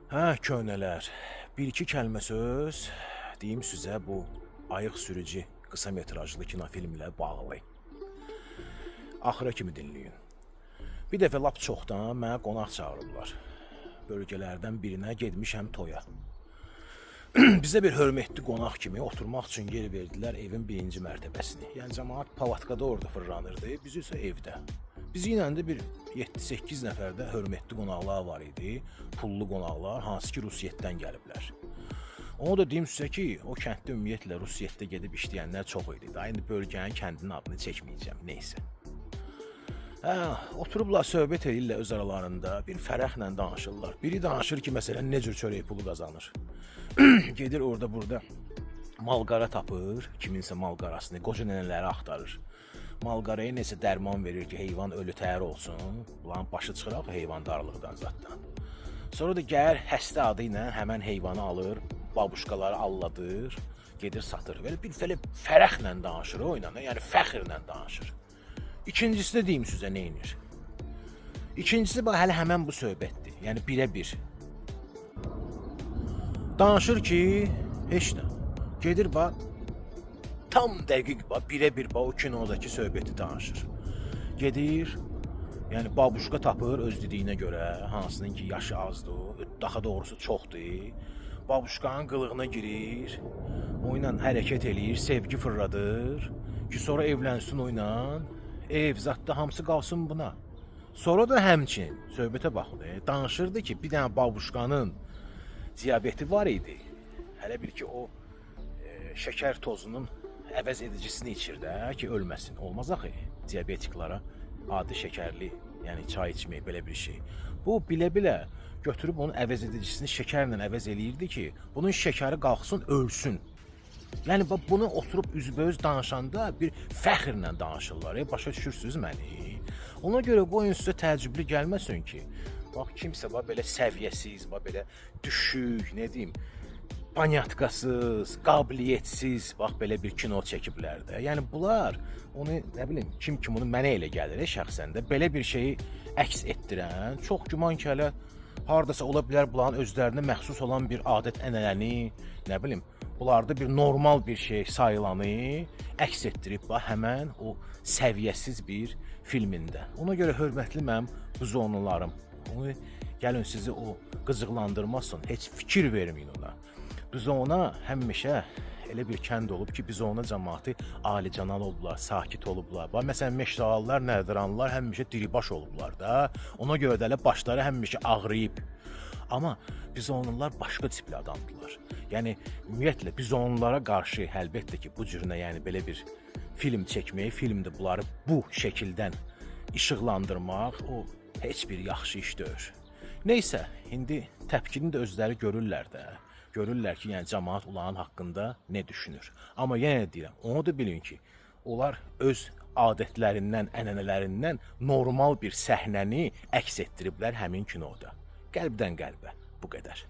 Hə, köhnələr. Bir-iki kəlmə söz deyim sizə bu Ayıq Sürücü qısa metrajlı kinofilmlə bağlı. Axıra kimi dinləyin. Bir dəfə lap çoxdan mənə qonaq çağırıblar. Bölgələrdən birinə getmişəm toya. Bizə bir hörmətli qonaq kimi oturmaq üçün yer verdilər evin birinci mərtəbəsini. Yəni cəmaət palatkada orada fırlanırdı, biz isə evdə. Bizi ilə də bir 7-8 nəfərdə hörmətli qonaqlar var idi, pullu qonaqlar, hansı ki Rusiyyətdən gəliblər. Onu da deyim sizə ki, o kənddə ümumiyyətlə Rusiyyətdə gedib işləyənlər çox idi. Daha indi bölgənin kəndinin adını çəkməyəcəm, neysə. Oturublar, söhbət edirlər öz aralarında, bir fərəxlə danışırlar. Biri danışır ki, məsələn, nə cür çörək pulu qazanır. Gedir orada burada malqara tapır, kiminsə malqarasını, qoca nənələri axtarır. Malqaraya nəsə dərman verir ki, heyvan ölü təhər olsun. Ulan başı çıxır axı heyvandarlıqdan zatdan. Sonra da gəlir həstə adı ilə həmən heyvanı alır, babuşkaları alladır, gedir satır. Belə bir fərəxlə danışır o ilə, yəni fəxrlə danışır. İkincisi də deyim sizə nə edir. İkincisi hələ həmən bu söhbətdir. Yəni birə-bir. Danışır ki, heç nə. Gedir tam dəqiq birə-bir o kinodakı söhbəti danışır. Gedir, yəni babuşka tapır öz dediyinə görə, hansının ki yaşı azdır, daha doğrusu çoxdur. Babuşkanın qılığına girir, o ilə hərəkət eləyir, sevgi fırladır ki, sonra evlənsin o ilə, ev, zadda hamısı qalsın buna. Sonra da həmçin, söhbətə baxın, danışırdı ki, bir dənə babuşkanın diabeti var idi. Hələ bir ki, o şəkər tozunun əvəz edicisini içir də ki, ölməsin. Olmaz axı, diabetiklara adi şəkərli, yəni çay içmək belə bir şey. Bu, bilə-bilə götürüb onun əvəz edicisini şəkərlə əvəz eləyirdi ki, bunun şəkəri qalxsın, ölsün. Yəni, bunu oturub üzbəüz danışanda bir fəxrlə danışırlar. Başa düşürsünüz məni? Ona görə qoyun sizə təəccüblü gəlməsin ki, bax, kimsə belə səviyyəsiz, belə düşük, nə deyim, panyatkasız, qabiliyyətsiz, bax, belə bir kino çəkiblər də. Yəni, bunlar, onu, nə bilim, kim onu mənə elə gəlir, şəxsən də, belə bir şeyi əks etdirən, çox güman ki, hələ haradasa ola bilər bunların özlərinə məxsus olan bir adət ənənəni, nə bilim, bunlarda bir normal bir şey sayılanı əks etdirib, həmən o səviyyəsiz bir filmində. Ona görə hörmətli mənim buzonularım, onu gəlin sizi o qızıqlandırmasın, heç fikir verməyin ona. Bizona həmişə elə bir kənd olub ki, bizona cəmaatı alicənal olublar, sakit olublar. Məsələn, meşralılar, nərdiranlar həmişə diribaş olublar da. Ona görə də başları həmişə ağrıyıb. Amma bizonlar başqa tipli adamdılar. Yəni, ümumiyyətlə, bizonlara qarşı əlbəttə ki, bu cürünə, yəni belə bir film çəkmək, filmdə bunları bu şəkildən işıqlandırmaq, o heç bir yaxşı iş deyil. Neysə, indi təpkini də özləri görürlər də. Görürlər ki, yəni cəmaat onların haqqında nə düşünür. Amma yenə deyirəm, onu da bilin ki, onlar öz adətlərindən, ənənələrindən normal bir səhnəni əks etdiriblər həmin kinoda. Qəlbdən qəlbə, bu qədər.